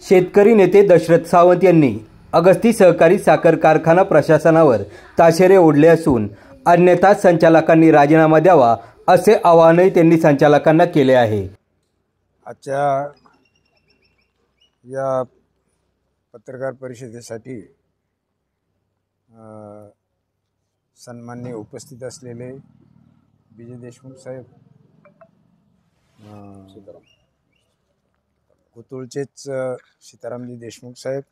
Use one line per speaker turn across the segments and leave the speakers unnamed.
शेतकरी नेते दशरथ सावंत यांनी अगस्ती सहकारी साखर कारखाना प्रशासनावर ताशेरे ओढले असून अन्यथा संचालकांनी राजीनामा द्यावा असे आवाहनही त्यांनी संचालकांना केले आहे।
आजच्या या पत्रकार परिषदेसाठी सन्माननीय उपस्थित असलेले विजय देशमुख साहेब, कोतुळचेच सीतारामजी देशमुख साहेब,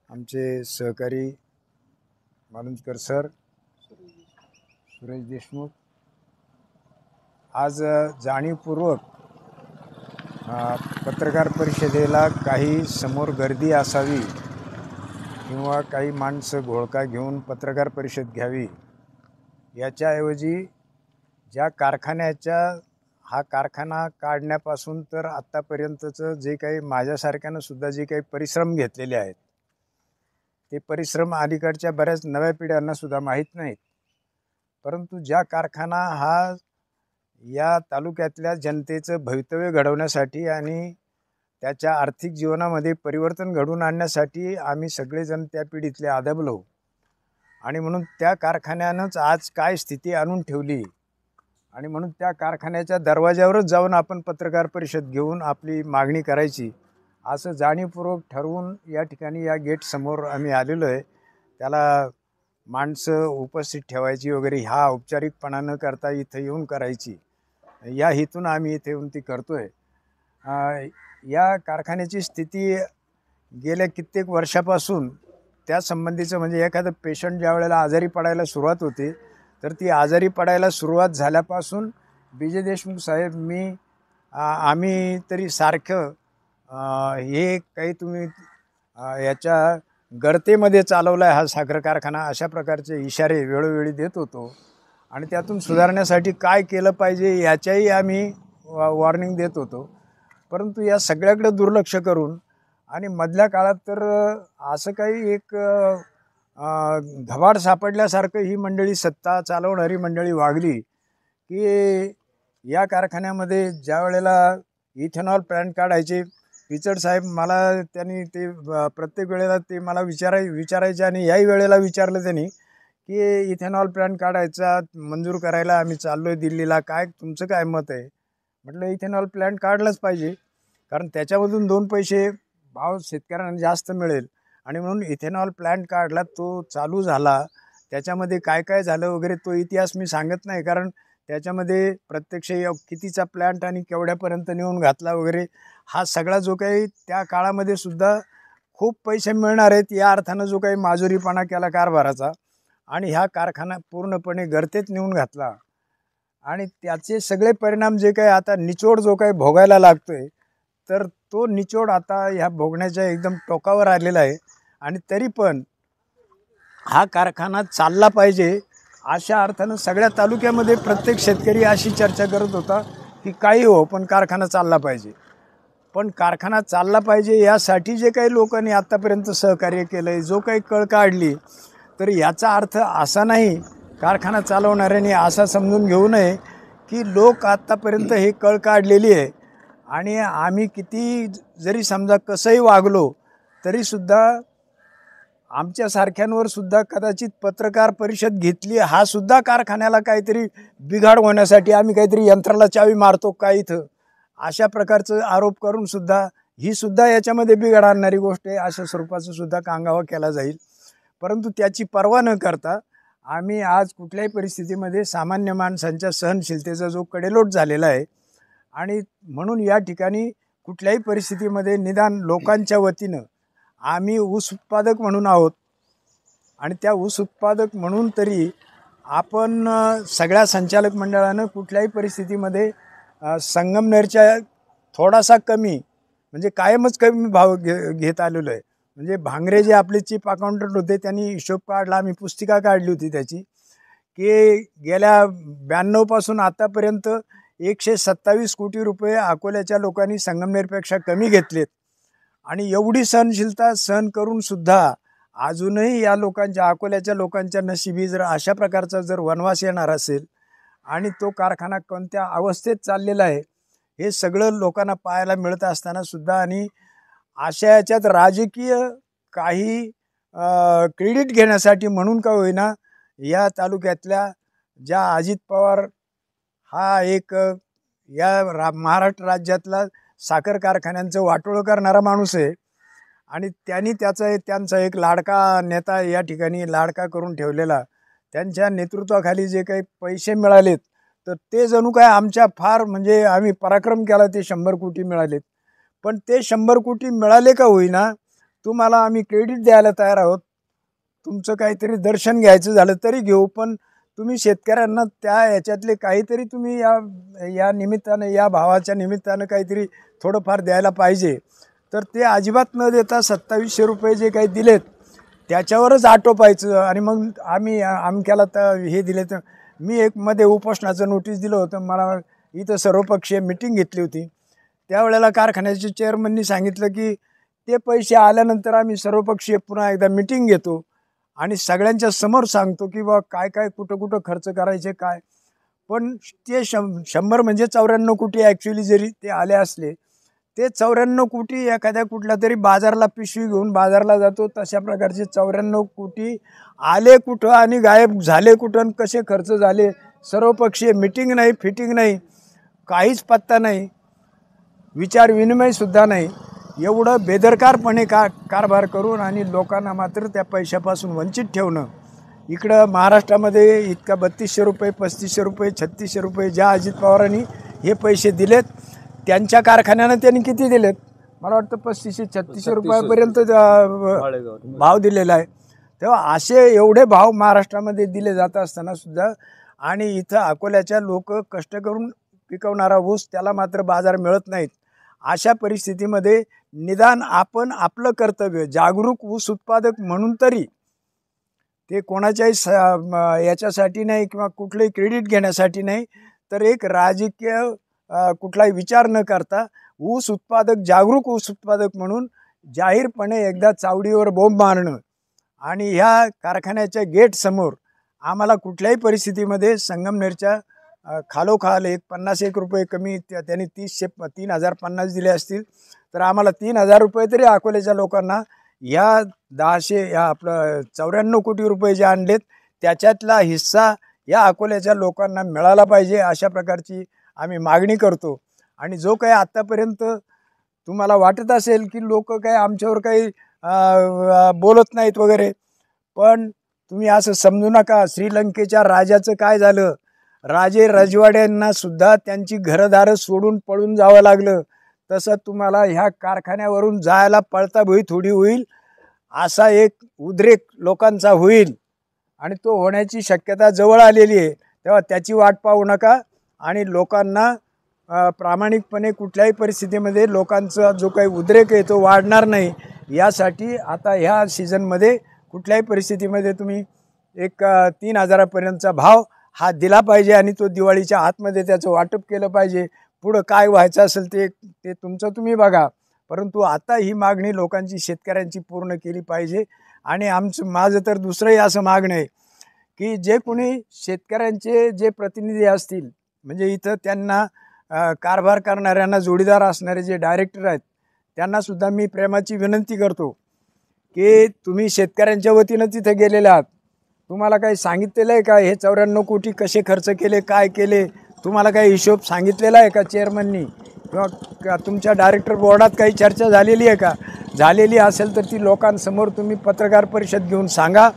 आमचे सहकारी मालुंजकर सर, सुरेश देशमुख, आज जाणीवपूर्वक पत्रकार परिषदेला काही समोर गर्दी असावी किंवा काही माणसं घोळका घेऊन पत्रकार परिषद घ्यावी याच्याऐवजी ज्या कारखान्याच्या हा कारखाना काढण्यापासून तर आत्तापर्यंतचं जे काही माझ्यासारख्यानं सुद्धा जे काही परिश्रम घेतलेले आहेत ते परिश्रम अलीकडच्या बऱ्याच नव्या पिढ्यांना सुद्धा माहीत नाहीत। परंतु ज्या कारखाना हा या तालुक्यातल्या जनतेचं भवितव्य घडवण्यासाठी आणि त्याच्या आर्थिक जीवनामध्ये परिवर्तन घडवून आणण्यासाठी आम्ही सगळेजण त्या पिढीतले आदबलो आणि म्हणून त्या कारखान्यानंच आज काय स्थिती आणून ठेवली आणि म्हणून त्या कारखान्याच्या दरवाज्यावरच जाऊन आपण पत्रकार परिषद घेऊन आपली मागणी करायची असं जाणीवपूर्वक ठरवून या ठिकाणी या गेट समोर आम्ही आलेलो आहे। त्याला माणसं उपस्थित ठेवायची वगैरे हा औपचारिकपणा न करता इथं येऊन करायची या हेतून आम्ही इथे येऊन ती करतोय। या कारखान्याची स्थिती गेल्या कित्येक वर्षापासून त्या संबंधीचं म्हणजे एखादं पेशंट ज्या वेळेला आजारी पडायला सुरुवात होते तर ती आजारी पडायला सुरुवात झाल्यापासून विजय देशमुख साहेब, मी आम्ही तरी सारखं हे काही तुम्ही याच्या गर्तेमध्ये चालवला आहे हा साखर कारखाना अशा प्रकारचे इशारे वेळोवेळी देत होतो आणि त्यातून सुधारण्यासाठी काय केलं पाहिजे याच्याही आम्ही वॉर्निंग देत होतो। परंतु या सगळ्याकडे दुर्लक्ष करून आणि मधल्या काळात तर असं काही एक घबाड सापडल्यासारखं ही मंडळी सत्ता चालवणारी मंडळी वागली की या कारखान्यामध्ये ज्या वेळेला इथेनॉल प्लॅन्ट काढायचे पिचड साहेब मला त्यांनी ते प्रत्येक वेळेला ते मला विचारायचे आणि याही वेळेला विचारलं त्यांनी की इथेनॉल प्लॅन्ट काढायचा मंजूर करायला आम्ही चाललो आहे दिल्लीला, काय तुमचं काय मत आहे? म्हटलं इथेनॉल प्लॅन्ट काढलंच पाहिजे कारण त्याच्यामधून 2 पैसे भाव शेतकऱ्यांना जास्त मिळेल आणि म्हणून इथेनॉल प्लॅन्ट काढला, तो चालू झाला, त्याच्यामध्ये काय काय झालं वगैरे तो इतिहास मी सांगत नाही कारण त्याच्यामध्ये प्रत्यक्ष कितीचा प्लॅन्ट आणि केवढ्यापर्यंत नेऊन घातला वगैरे हा सगळा जो काही त्या काळामध्ये सुद्धा खूप पैसे मिळणार आहेत या अर्थानं जो काही माजुरीपणा केला कारभाराचा आणि ह्या कारखाना पूर्णपणे गर्तेत नेऊन घातला आणि त्याचे सगळे परिणाम जे काही आता निचोड जो काही भोगायला लागतोय तर तो निचोड आता ह्या भोगण्याच्या एकदम टोकावर आलेला आहे आणि तरी पण हा कारखाना चालला पाहिजे अशा अर्थानं सगळ्या तालुक्यामध्ये प्रत्येक शेतकरी अशी चर्चा करत होता की काही हो पण कारखाना चालला पाहिजे। पण कारखाना चालला पाहिजे यासाठी जे काही लोकांनी आत्तापर्यंत सहकार्य केलं आहे, जो काही कळ काढली, तर याचा अर्थ असा नाही कारखाना चालवणाऱ्यांनी असा समजून घेऊ नये की लोक आत्तापर्यंत हे कळ काढलेली आहे आणि आम्ही किती जरी समजा कसंही वागलो तरीसुद्धा आमच्यासारख्यांवर सुद्धा कदाचित पत्रकार परिषद घेतली हा सुद्धा कारखान्याला काहीतरी बिघाड होण्यासाठी आम्ही काहीतरी यंत्राला चावी मारतो का इथं अशा प्रकारचं आरोप करून सुद्धा ही सुद्धा याच्यामध्ये बिघाड आणणारी गोष्ट आहे अशा स्वरूपाचं सुद्धा कांगावा केला जाईल। परंतु त्याची पर्वा न करता आम्ही आज कुठल्याही परिस्थितीमध्ये सामान्य माणसांच्या सहनशीलतेचा जो कडेलोट झालेला आहे आणि म्हणून या ठिकाणी कुठल्याही परिस्थितीमध्ये निदान लोकांच्या वतीनं आम्ही ऊस उत्पादक म्हणून आहोत आणि त्या ऊस उत्पादक म्हणून तरी आपण सगळ्या संचालक मंडळानं कुठल्याही परिस्थितीमध्ये संगमनेरच्या थोडासा कमी म्हणजे कायमच कमी भाव घेत आलेलो आहे। म्हणजे भांगरे जे आपले चीफ अकाउंटंट होते त्यांनी हिशोब काढला, आम्ही पुस्तिका काढली होती त्याची की गेल्या 92 पासून आतापर्यंत 127 कोटी रुपये अकोल्याच्या लोकांनी संगमनेरपेक्षा कमी घेतलेत आणि एवढी सहनशीलता सहन करून सुद्धा अजूनही या लोकांच्या अकोल्याच्या लोकांच्या नशिबी जर अशा प्रकारचा जर वनवास येणार असेल आणि तो कारखाना कोणत्या अवस्थेत चाललेला आहे हे सगळं लोकांना पाहायला मिळत असताना सुद्धा आणि अशा याच्यात राजकीय काही क्रेडिट घेण्यासाठी म्हणून का होईना या तालुक्यातल्या ज्या अजित पवार हा एक महाराष्ट्र राज्यातला साखर कारखान्यांचं वाटोळं करणारा माणूस आहे आणि त्यांचा एक लाडका नेता या ठिकाणी लाडका करून ठेवलेला, त्यांच्या नेतृत्वाखाली जे काही पैसे मिळालेत तर ते जणू काय आमच्या फार म्हणजे आम्ही पराक्रम केला, ते 100 कोटी मिळालेत. पण ते 100 कोटी मिळाले का होईना तुम्हाला आम्ही क्रेडिट द्यायला तयार आहोत, तुमचं काहीतरी दर्शन घ्यायचं झालं तरी घेऊ, पण तुम्ही शेतकऱ्यांना त्या याच्यातले काहीतरी तुम्ही या निमित्तानं या भावाच्या निमित्तानं काहीतरी थोडंफार द्यायला पाहिजे. तर ते अजिबात न देता 2700 रुपये जे काही दिलेत त्याच्यावरच आटोपायचं आणि मग आम्ही अमक्याला तर हे दिले. तर मी एक मध्ये उपोषणाचं नोटीस दिलं होतं, मला इथं सर्वपक्षीय मिटिंग घेतली होती. त्यावेळेला कारखान्याच्या चेअरमननी सांगितलं की ते पैसे आल्यानंतर आम्ही सर्वपक्षीय पुन्हा एकदा मिटिंग घेतो आणि सगळ्यांच्या समोर सांगतो की बा काय काय कुठं कुठं खर्च करायचे काय. पण ते 100 म्हणजे 94 कोटी ॲक्च्युली जरी ते आले असले, ते 94 कोटी एखाद्या कुठल्या तरी बाजारला पिशवी घेऊन बाजारला जातो तशा प्रकारचे 94 कोटी आले कुठं आणि गायब झाले कुठं आणि कसे खर्च झाले, सर्वपक्षीय मिटिंग नाही, फिटिंग नाही, काहीच पत्ता नाही, विचार विनिमयसुद्धा नाही. एवढं बेदरकारपणे कारभार करून आणि लोकांना मात्र त्या पैशापासून वंचित ठेवणं. इकडं महाराष्ट्रामध्ये इतका 3200 रुपये, 3500 रुपये, 3600 रुपये ज्या अजित पवारांनी हे पैसे दिलेत, त्यांच्या कारखान्यानं त्यांनी किती दिलेत, मला वाटतं 3500-3600 रुपयापर्यंत भाव दिलेला आहे. तेव्हा असे एवढे भाव महाराष्ट्रामध्ये दिले जात असताना सुद्धा आणि इथं अकोल्याच्या लोक कष्ट करून पिकवणारा ऊस त्याला मात्र बाजार मिळत नाहीत. अशा परिस्थितीमध्ये निदान आपण आपलं कर्तव्य जागरूक ऊस उत्पादक म्हणून तरी, ते कोणाच्याही याच्यासाठी नाही किंवा कुठलंही क्रेडिट घेण्यासाठी नाही, तर एक राजकीय कुठलाही विचार न करता ऊस उत्पादक जागरूक ऊस उत्पादक म्हणून जाहीरपणे एकदा चावडीवर बोंब मारणं आणि ह्या कारखान्याच्या गेटसमोर आम्हाला कुठल्याही परिस्थितीमध्ये संगमनेरच्या खालोखाल 50-1 रुपये कमी त्यांनी 3050 दिले असतील तर आम्हाला 3000 रुपये तरी अकोल्याच्या लोकांना या 94 कोटी रुपये जे आणलेत त्याच्यातला हिस्सा या अकोल्याच्या लोकांना मिळाला पाहिजे, अशा प्रकारची आम्ही मागणी करतो. आणि जो काही आत्तापर्यंत तुम्हाला वाटत असेल की लोक काही आमच्यावर काही बोलत नाहीत वगैरे, पण तुम्ही असं समजू नका. श्रीलंकेच्या राजाचं काय झालं, राजे रजवाड्यांना सुद्धा त्यांची घरदारं सोडून पळून जावं लागलं, तसं तुम्हाला ह्या कारखान्यावरून जायला पळता भुई थोडी होईल, असा एक उद्रेक लोकांचा होईल आणि तो होण्याची शक्यता जवळ आलेली आहे. तेव्हा त्याची वाट पाहू नका आणि लोकांना प्रामाणिकपणे कुठल्याही परिस्थितीमध्ये लोकांचा जो काही उद्रेक आहे तो वाढणार नाही, यासाठी आता ह्या सीझनमध्ये कुठल्याही परिस्थितीमध्ये तुम्ही एक 3000पर्यंतचा भाव हा दिला पाहिजे आणि तो दिवाळीच्या आतमध्ये त्याचं वाटप केलं पाहिजे. पुढं काय व्हायचं असेल ते तुमचं तुम्ही बघा, परंतु आता ही मागणी लोकांची शेतकऱ्यांची पूर्ण केली पाहिजे. आणि माझं तर दुसरंही असं मागणं आहे की जे कोणी शेतकऱ्यांचे जे प्रतिनिधी असतील, म्हणजे इथं त्यांना कारभार करणाऱ्यांना जोडीदार असणारे जे डायरेक्टर आहेत, त्यांनासुद्धा मी प्रेमाची विनंती करतो की तुम्ही शेतकऱ्यांच्या वतीनं तिथे गेलेले आहात, तुम्हाला काही सांगितलेलं आहे का हे 94 कोटी कसे खर्च केले, काय केले, तुम्हाला काही हिशोब सांगितलेला आहे का चेअरमननी किंवा तुमच्या डायरेक्टर बोर्डात काही चर्चा झालेली आहे का? झालेली असेल तर ती लोकांसमोर तुम्ही पत्रकार परिषद घेऊन सांगा.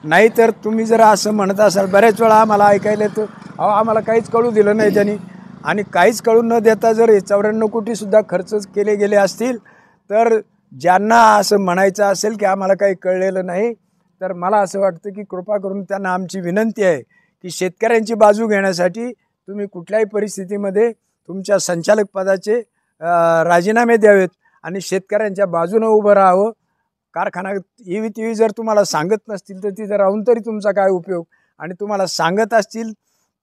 नाहीतर तुम्ही जर असं म्हणत असाल, बऱ्याच वेळा आम्हाला ऐकायला येतं आम्हाला काहीच कळू दिलं नाही त्यांनी, आणि काहीच कळू न देता जर 94 कोटीसुद्धा खर्च केले गेले असतील तर ज्यांना असं म्हणायचं असेल की आम्हाला काही कळलेलं नाही, तर मला असं वाटतं की कृपा करून त्यांना आमची विनंती आहे की शेतकऱ्यांची बाजू घेण्यासाठी तुम्ही कुठल्याही परिस्थितीमध्ये तुमच्या संचालक पदाचे राजीनामे द्यावेत आणि शेतकऱ्यांच्या बाजूनं उभं राहावं. कारखाना EV जर तुम्हाला सांगत नसतील तर तिथं राहून तरी तुमचा काय उपयोग, आणि तुम्हाला सांगत असतील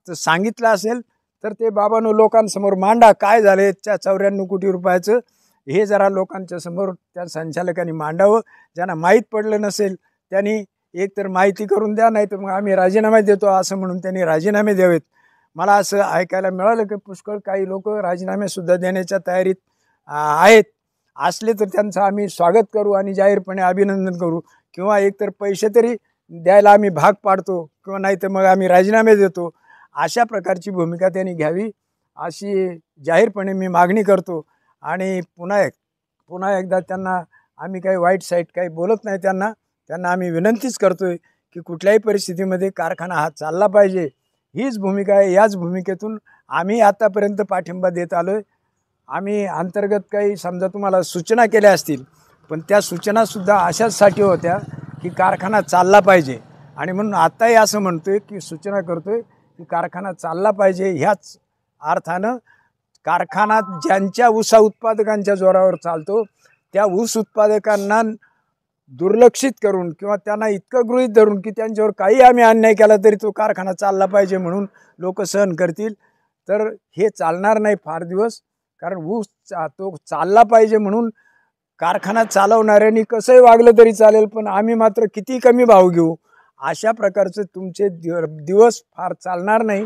तर सांगितलं असेल तर ते बाबांनो लोकांसमोर मांडा, काय झाले 94 कोटी रुपयाचं हे जरा लोकांच्या समोर त्या संचालकांनी मांडावं. ज्यांना माहीत पडलं नसेल त्यांनी एक तर माहिती करून द्या, नाही तर मग आम्ही राजीनामे देतो असं म्हणून त्यांनी राजीनामे द्यावेत. मला असं ऐकायला मिळालं की पुष्कळ काही लोक राजीनामेसुद्धा देण्याच्या तयारीत आहेत असले तर त्यांचं आम्ही स्वागत करू आणि जाहीरपणे अभिनंदन करू, किंवा एकतर पैसे तरी द्यायला आम्ही भाग पाडतो, किंवा नाही तर मग आम्ही राजीनामे देतो. अशा प्रकारची भूमिका त्यांनी घ्यावी अशी जाहीरपणे मी मागणी करतो. आणि पुन्हा एकदा त्यांना आम्ही काही वाईट साईट काही बोलत नाही. त्यांना आम्ही विनंतीच करतोय की कुठल्याही परिस्थितीमध्ये कारखाना हा चालला पाहिजे, हीच भूमिका आहे. याच भूमिकेतून आम्ही आतापर्यंत पाठिंबा देत आलो आहे. आम्ही अंतर्गत काही समजा तुम्हाला सूचना केल्या असतील, पण त्या सूचनासुद्धा अशाचसाठी होत्या की कारखाना चालला पाहिजे. आणि म्हणून आत्ताही असं म्हणतोय की सूचना करतोय की कारखाना चालला पाहिजे. ह्याच अर्थानं कारखाना ज्यांच्या ऊस उत्पादकांच्या जोरावर चालतो त्या ऊस उत्पादकांना दुर्लक्षित करून किंवा त्यांना इतकं गृहीत धरून की त्यांच्यावर काही आम्ही अन्याय केला तरी तो कारखाना चालला पाहिजे म्हणून लोक सहन करतील, तर हे चालणार नाही फार दिवस. कारण ऊस तो चालला पाहिजे म्हणून कारखाना चालवणाऱ्यांनी कसंही वागलं तरी चालेल, पण आम्ही मात्र किती कमी भाव घेऊ, अशा प्रकारचं तुमचे दिवस फार चालणार नाही.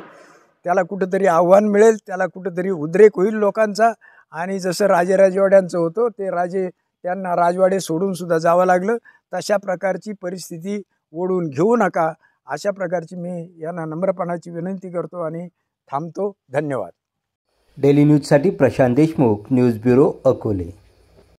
त्याला कुठंतरी आव्हान मिळेल, त्याला कुठंतरी उद्रेक होईल लोकांचा. आणि जसं राजेवाड्यांचं होतं ते त्यांना राजवाडे सोडून सुद्धा जावं लागलं, तशा प्रकारची परिस्थिती ओढून घेऊ नका, अशा प्रकारची मी यांना नम्रपणाची विनंती करतो आणि थांबतो. धन्यवाद.
डेली न्यूजसाठी प्रशांत देशमुख, न्यूज ब्युरो, अकोले.